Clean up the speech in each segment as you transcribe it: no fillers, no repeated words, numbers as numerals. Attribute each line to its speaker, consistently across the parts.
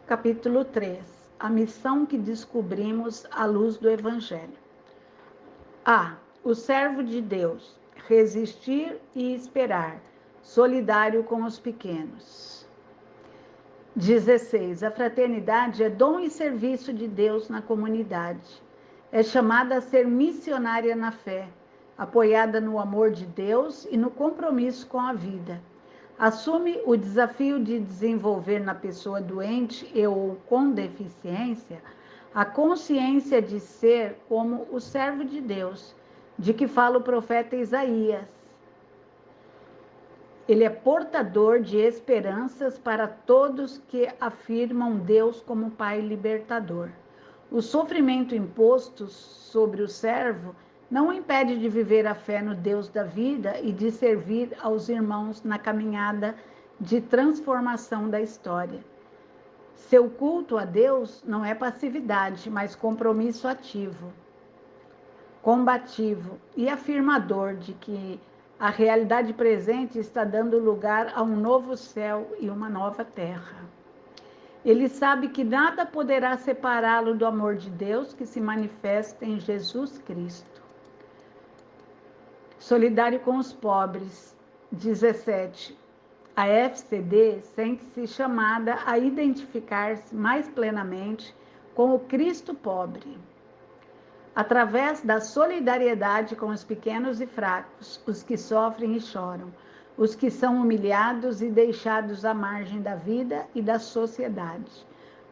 Speaker 1: Capítulo 3. A missão que descobrimos à luz do Evangelho. A. O servo de Deus. Resistir e esperar. Solidário com os pequenos. 16. A fraternidade é dom e serviço de Deus na comunidade. É chamada a ser missionária na fé, apoiada no amor de Deus e no compromisso com a vida. Assume o desafio de desenvolver na pessoa doente e ou com deficiência a consciência de ser como o servo de Deus, de que fala o profeta Isaías. Ele é portador de esperanças para todos que afirmam Deus como Pai libertador. O sofrimento imposto sobre o servo não o impede de viver a fé no Deus da vida e de servir aos irmãos na caminhada de transformação da história. Seu culto a Deus não é passividade, mas compromisso ativo, combativo e afirmador de que a realidade presente está dando lugar a um novo céu e uma nova terra. Ele sabe que nada poderá separá-lo do amor de Deus que se manifesta em Jesus Cristo. Solidário com os pobres. 17. A FCD sente-se chamada a identificar-se mais plenamente com o Cristo pobre. Através da solidariedade com os pequenos e fracos, os que sofrem e choram, os que são humilhados e deixados à margem da vida e da sociedade,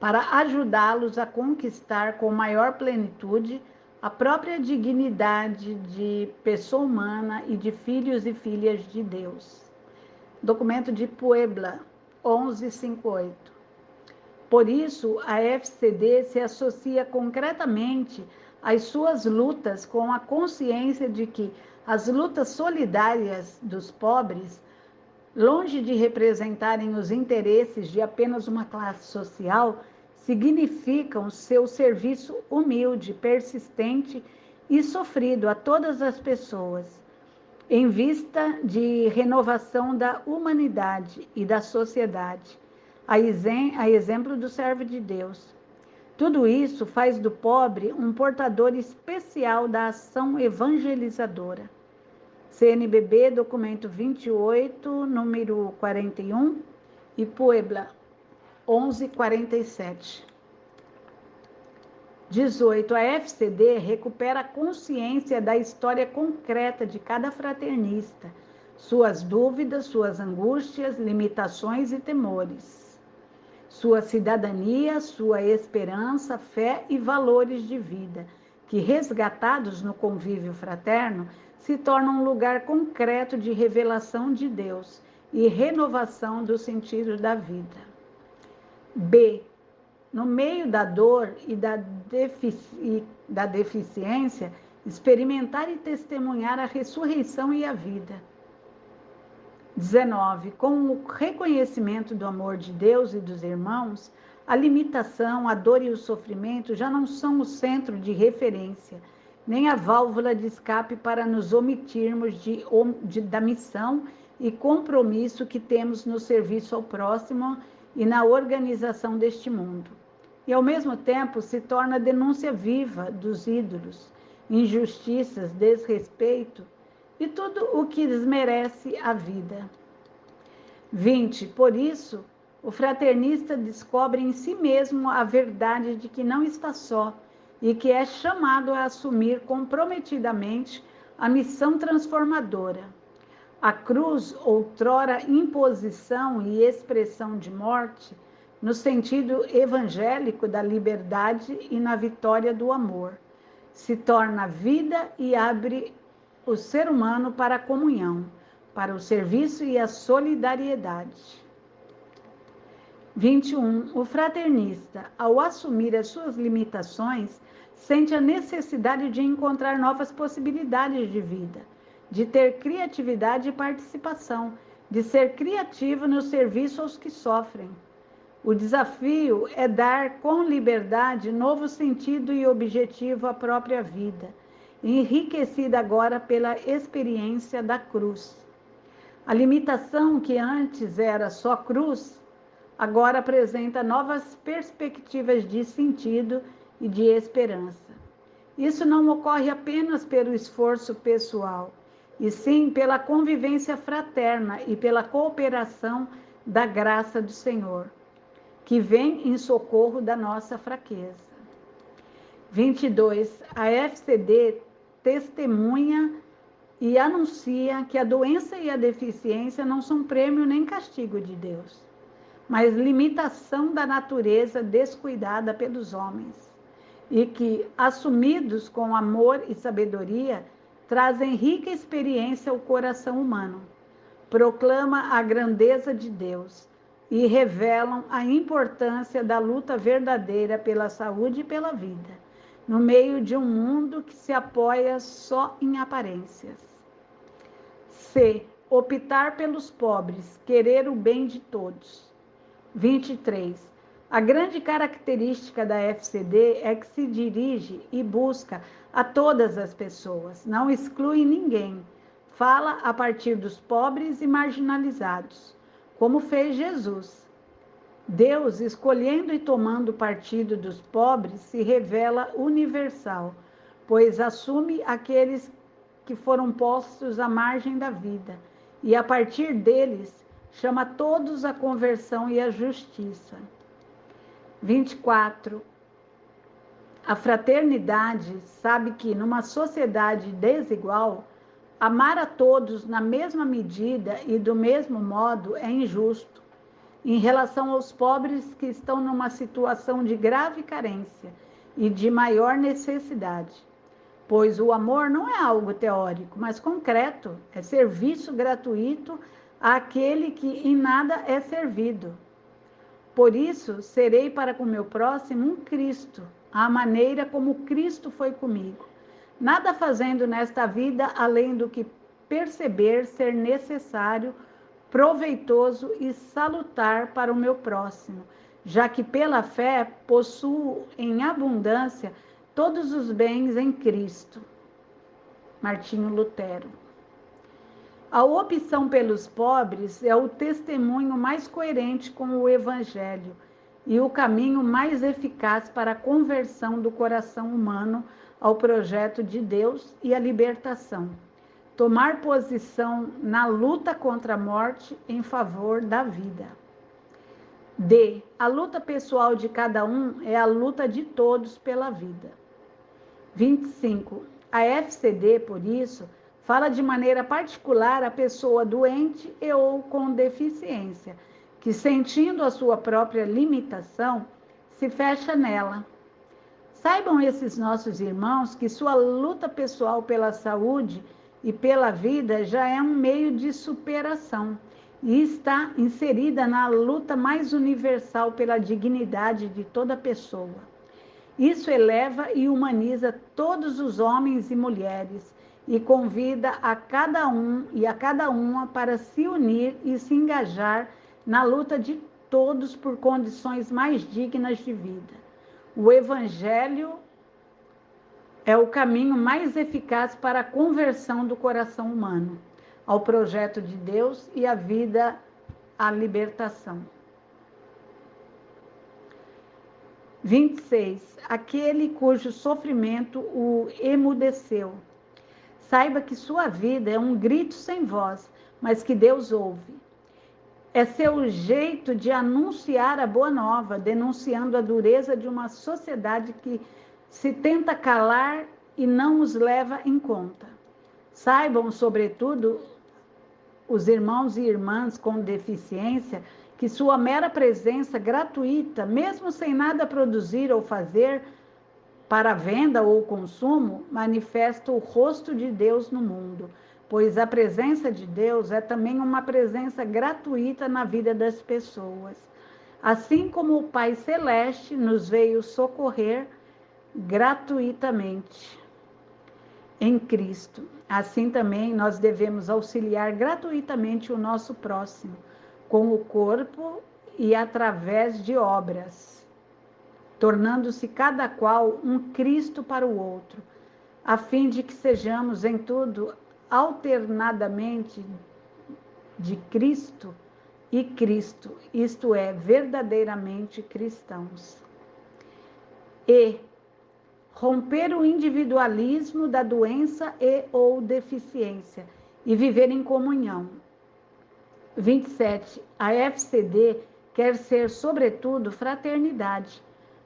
Speaker 1: para ajudá-los a conquistar com maior plenitude a própria dignidade de pessoa humana e de filhos e filhas de Deus. Documento de Puebla, 1158. Por isso, a FCD se associa concretamente às suas lutas com a consciência de que as lutas solidárias dos pobres, longe de representarem os interesses de apenas uma classe social, significam seu serviço humilde, persistente e sofrido a todas as pessoas, em vista de renovação da humanidade e da sociedade, a exemplo do servo de Deus. Tudo isso faz do pobre um portador especial da ação evangelizadora. CNBB, documento 28, número 41, e Puebla, 1147. 18. A FCD recupera a consciência da história concreta de cada fraternista, suas dúvidas, suas angústias, limitações e temores, sua cidadania, sua esperança, fé e valores de vida, que, resgatados no convívio fraterno, se tornam um lugar concreto de revelação de Deus e renovação do sentido da vida. B. No meio da dor e da deficiência, experimentar e testemunhar a ressurreição e a vida. 19. Com o reconhecimento do amor de Deus e dos irmãos, a limitação, a dor e o sofrimento já não são o centro de referência, nem a válvula de escape para nos omitirmos da missão e compromisso que temos no serviço ao próximo e na organização deste mundo. E, ao mesmo tempo, se torna denúncia viva dos ídolos, injustiças, desrespeito e tudo o que desmerece a vida. 20. Por isso, o fraternista descobre em si mesmo a verdade de que não está só e que é chamado a assumir comprometidamente a missão transformadora. A cruz, outrora imposição e expressão de morte, no sentido evangélico da liberdade e na vitória do amor, se torna vida e abre o ser humano para a comunhão, para o serviço e a solidariedade. 21. O fraternista, ao assumir as suas limitações, sente a necessidade de encontrar novas possibilidades de vida, de ter criatividade e participação, de ser criativo no serviço aos que sofrem. O desafio é dar com liberdade novo sentido e objetivo à própria vida, enriquecida agora pela experiência da cruz. A limitação que antes era só cruz, agora apresenta novas perspectivas de sentido e de esperança. Isso não ocorre apenas pelo esforço pessoal, e sim pela convivência fraterna e pela cooperação da graça do Senhor, que vem em socorro da nossa fraqueza. 22. A FCD testemunha e anuncia que a doença e a deficiência não são prêmio nem castigo de Deus, mas limitação da natureza descuidada pelos homens, e que, assumidos com amor e sabedoria, trazem rica experiência ao coração humano, proclama a grandeza de Deus e revelam a importância da luta verdadeira pela saúde e pela vida, no meio de um mundo que se apoia só em aparências. C. Optar pelos pobres, querer o bem de todos. 23. A grande característica da FCD é que se dirige e busca a todas as pessoas, não exclui ninguém. Fala a partir dos pobres e marginalizados, como fez Jesus. Deus, escolhendo e tomando partido dos pobres, se revela universal, pois assume aqueles que foram postos à margem da vida, e a partir deles chama todos à conversão e à justiça. 24. A fraternidade sabe que, numa sociedade desigual, amar a todos na mesma medida e do mesmo modo é injusto, em relação aos pobres que estão numa situação de grave carência e de maior necessidade. Pois o amor não é algo teórico, mas concreto, é serviço gratuito àquele que em nada é servido. Por isso, serei para com meu próximo um Cristo, à maneira como Cristo foi comigo, nada fazendo nesta vida além do que perceber ser necessário, proveitoso e salutar para o meu próximo, já que pela fé possuo em abundância todos os bens em Cristo. Martinho Lutero. A opção pelos pobres é o testemunho mais coerente com o Evangelho e o caminho mais eficaz para a conversão do coração humano ao projeto de Deus e a libertação. Tomar posição na luta contra a morte em favor da vida. D. A luta pessoal de cada um é a luta de todos pela vida. 25. A FCD, por isso, fala de maneira particular a pessoa doente e ou com deficiência, que, sentindo a sua própria limitação, se fecha nela. Saibam esses nossos irmãos que sua luta pessoal pela saúde e pela vida já é um meio de superação e está inserida na luta mais universal pela dignidade de toda pessoa. Isso eleva e humaniza todos os homens e mulheres e convida a cada um e a cada uma para se unir e se engajar na luta de todos por condições mais dignas de vida. O Evangelho é o caminho mais eficaz para a conversão do coração humano ao projeto de Deus e a vida, à libertação. 26. Aquele cujo sofrimento o emudeceu. Saiba que sua vida é um grito sem voz, mas que Deus ouve. É seu jeito de anunciar a boa nova, denunciando a dureza de uma sociedade que se tenta calar e não os leva em conta. Saibam, sobretudo, os irmãos e irmãs com deficiência, que sua mera presença gratuita, mesmo sem nada produzir ou fazer para venda ou consumo, manifesta o rosto de Deus no mundo, pois a presença de Deus é também uma presença gratuita na vida das pessoas. Assim como o Pai Celeste nos veio socorrer gratuitamente em Cristo, assim também nós devemos auxiliar gratuitamente o nosso próximo, com o corpo e através de obras, tornando-se cada qual um Cristo para o outro, a fim de que sejamos em tudo alternadamente de Cristo e Cristo, isto é, verdadeiramente cristãos. E romper o individualismo da doença e ou deficiência e viver em comunhão. 27. A FCD quer ser, sobretudo, fraternidade.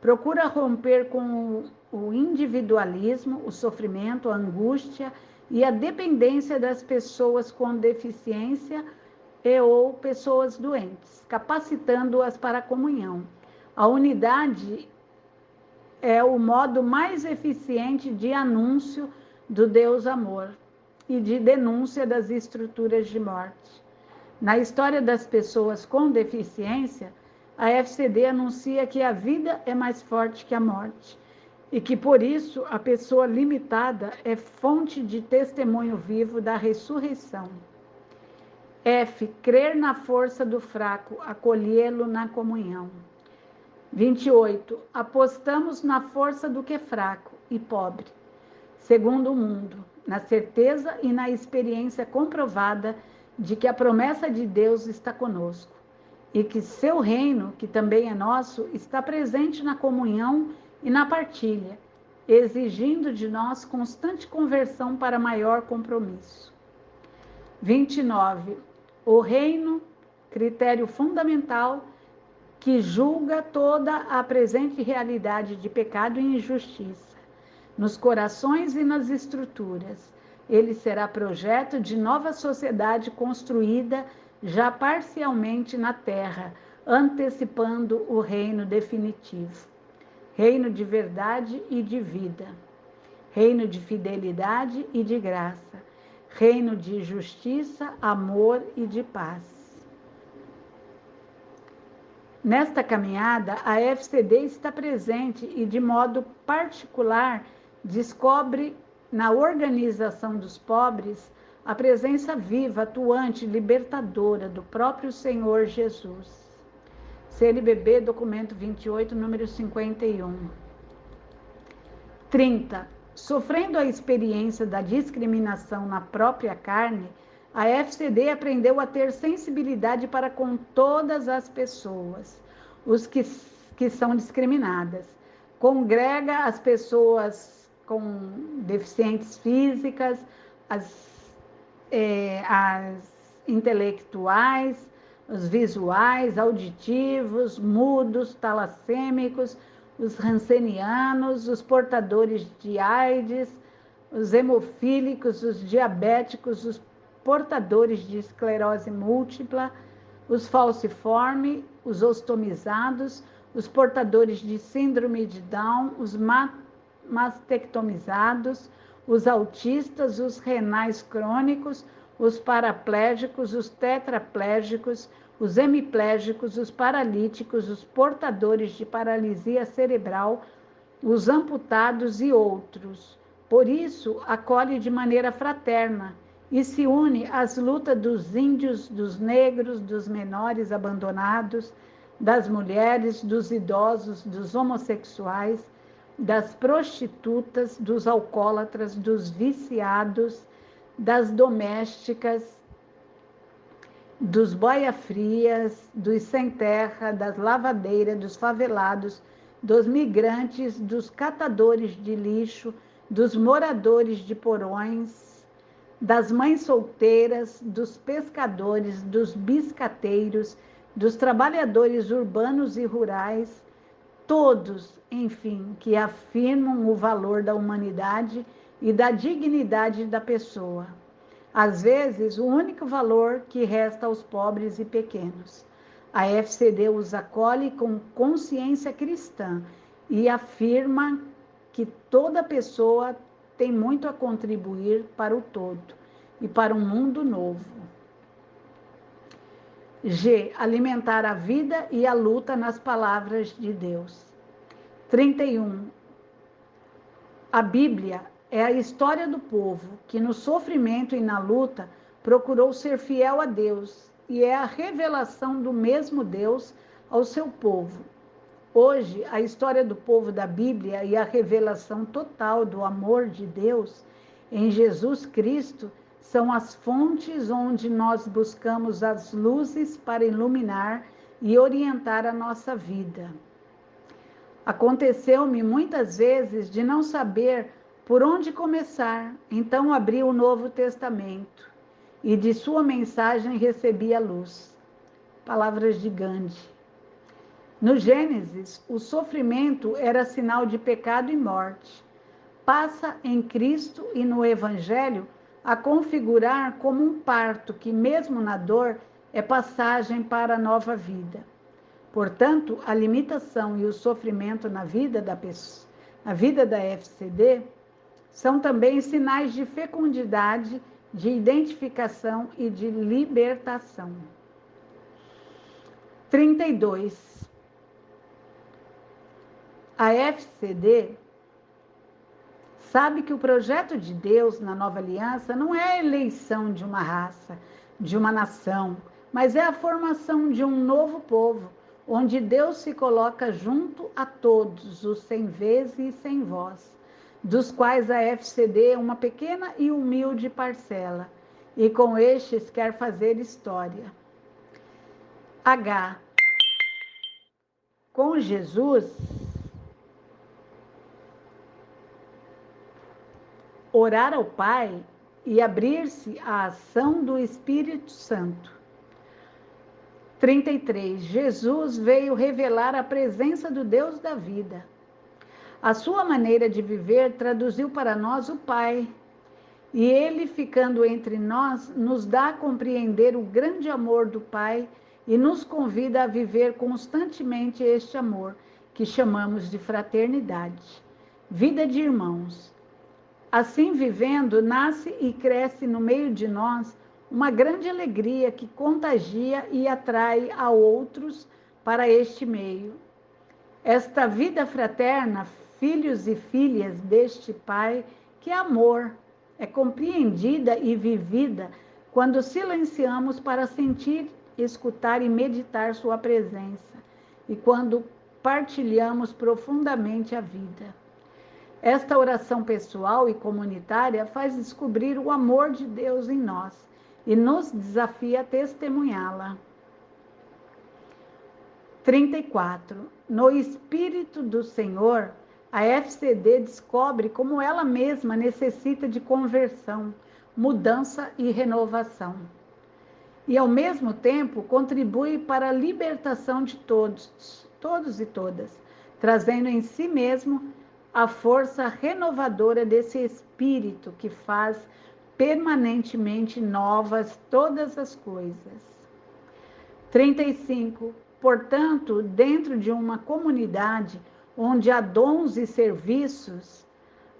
Speaker 1: Procura romper com o individualismo, o sofrimento, a angústia e a dependência das pessoas com deficiência e ou pessoas doentes, capacitando-as para a comunhão. A unidade é o modo mais eficiente de anúncio do Deus amor e de denúncia das estruturas de morte. Na história das pessoas com deficiência, a FCD anuncia que a vida é mais forte que a morte e que, por isso, a pessoa limitada é fonte de testemunho vivo da ressurreição. F. Crer na força do fraco, acolhê-lo na comunhão. 28. Apostamos na força do que é fraco e pobre, segundo o mundo, na certeza e na experiência comprovada de que a promessa de Deus está conosco e que seu reino, que também é nosso, está presente na comunhão e na partilha, exigindo de nós constante conversão para maior compromisso. 29. O reino, critério fundamental que julga toda a presente realidade de pecado e injustiça, nos corações e nas estruturas. Ele será projeto de nova sociedade construída já parcialmente na terra, antecipando o reino definitivo. Reino de verdade e de vida. Reino de fidelidade e de graça. Reino de justiça, amor e de paz. Nesta caminhada, a FCD está presente e, de modo particular, descobre na organização dos pobres a presença viva, atuante, libertadora do próprio Senhor Jesus. CNBB, documento 28, número 51. 30. Sofrendo a experiência da discriminação na própria carne, a FCD aprendeu a ter sensibilidade para com todas as pessoas, os que são discriminadas. Congrega as pessoas com deficientes físicas, as intelectuais, os visuais, auditivos, mudos, talassêmicos, os rancenianos, os portadores de AIDS, os hemofílicos, os diabéticos, os portadores de esclerose múltipla, os falciformes, os ostomizados, os portadores de síndrome de Down, os mastectomizados, os autistas, os renais crônicos, os paraplégicos, os tetraplégicos, os hemiplégicos, os paralíticos, os portadores de paralisia cerebral, os amputados e outros. Por isso, acolhe de maneira fraterna e se une às lutas dos índios, dos negros, dos menores abandonados, das mulheres, dos idosos, dos homossexuais, das prostitutas, dos alcoólatras, dos viciados, das domésticas, dos boia-frias, dos sem-terra, das lavadeiras, dos favelados, dos migrantes, dos catadores de lixo, dos moradores de porões, das mães solteiras, dos pescadores, dos biscateiros, dos trabalhadores urbanos e rurais, todos, enfim, que afirmam o valor da humanidade e da dignidade da pessoa. Às vezes, o único valor que resta aos pobres e pequenos. A FCD os acolhe com consciência cristã e afirma que toda pessoa tem muito a contribuir para o todo e para um mundo novo. G. Alimentar a vida e a luta nas palavras de Deus. 31. A Bíblia é a história do povo que no sofrimento e na luta procurou ser fiel a Deus e é a revelação do mesmo Deus ao seu povo. Hoje, a história do povo da Bíblia e a revelação total do amor de Deus em Jesus Cristo são as fontes onde nós buscamos as luzes para iluminar e orientar a nossa vida. Aconteceu-me muitas vezes de não saber por onde começar, então abri o Novo Testamento e de sua mensagem recebi a luz. Palavras de Gandhi. No Gênesis, o sofrimento era sinal de pecado e morte. Passa em Cristo e no Evangelho a configurar como um parto que, mesmo na dor, é passagem para a nova vida. Portanto, a limitação e o sofrimento na vida da FCD, são também sinais de fecundidade, de identificação e de libertação. 32. A FCD sabe que o projeto de Deus na nova aliança não é a eleição de uma raça, de uma nação, mas é a formação de um novo povo, onde Deus se coloca junto a todos, os sem vez e sem voz, dos quais a FCD é uma pequena e humilde parcela, e com estes quer fazer história. H. Com Jesus, orar ao Pai e abrir-se à ação do Espírito Santo. 33. Jesus veio revelar a presença do Deus da vida. A sua maneira de viver traduziu para nós o Pai, e ele, ficando entre nós, nos dá a compreender o grande amor do Pai e nos convida a viver constantemente este amor, que chamamos de fraternidade, vida de irmãos. Assim, vivendo, nasce e cresce no meio de nós uma grande alegria que contagia e atrai a outros para este meio. Esta vida fraterna, filhos e filhas deste Pai, que é amor, é compreendida e vivida quando silenciamos para sentir, escutar e meditar sua presença, e quando partilhamos profundamente a vida. Esta oração pessoal e comunitária faz descobrir o amor de Deus em nós e nos desafia a testemunhá-la. 34. No Espírito do Senhor, a FCD descobre como ela mesma necessita de conversão, mudança e renovação. E, ao mesmo tempo, contribui para a libertação de todos e todas, trazendo em si mesmo a força renovadora desse Espírito que faz permanentemente novas todas as coisas. 35. Portanto, dentro de uma comunidade onde há dons e serviços,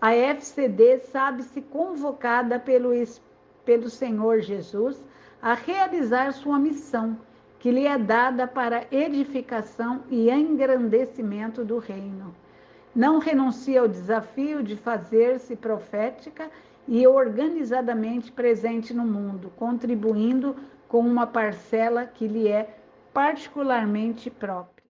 Speaker 1: a FCD sabe-se convocada pelo Senhor Jesus a realizar sua missão, que lhe é dada para edificação e engrandecimento do reino. Não renuncia ao desafio de fazer-se profética e organizadamente presente no mundo, contribuindo com uma parcela que lhe é particularmente própria.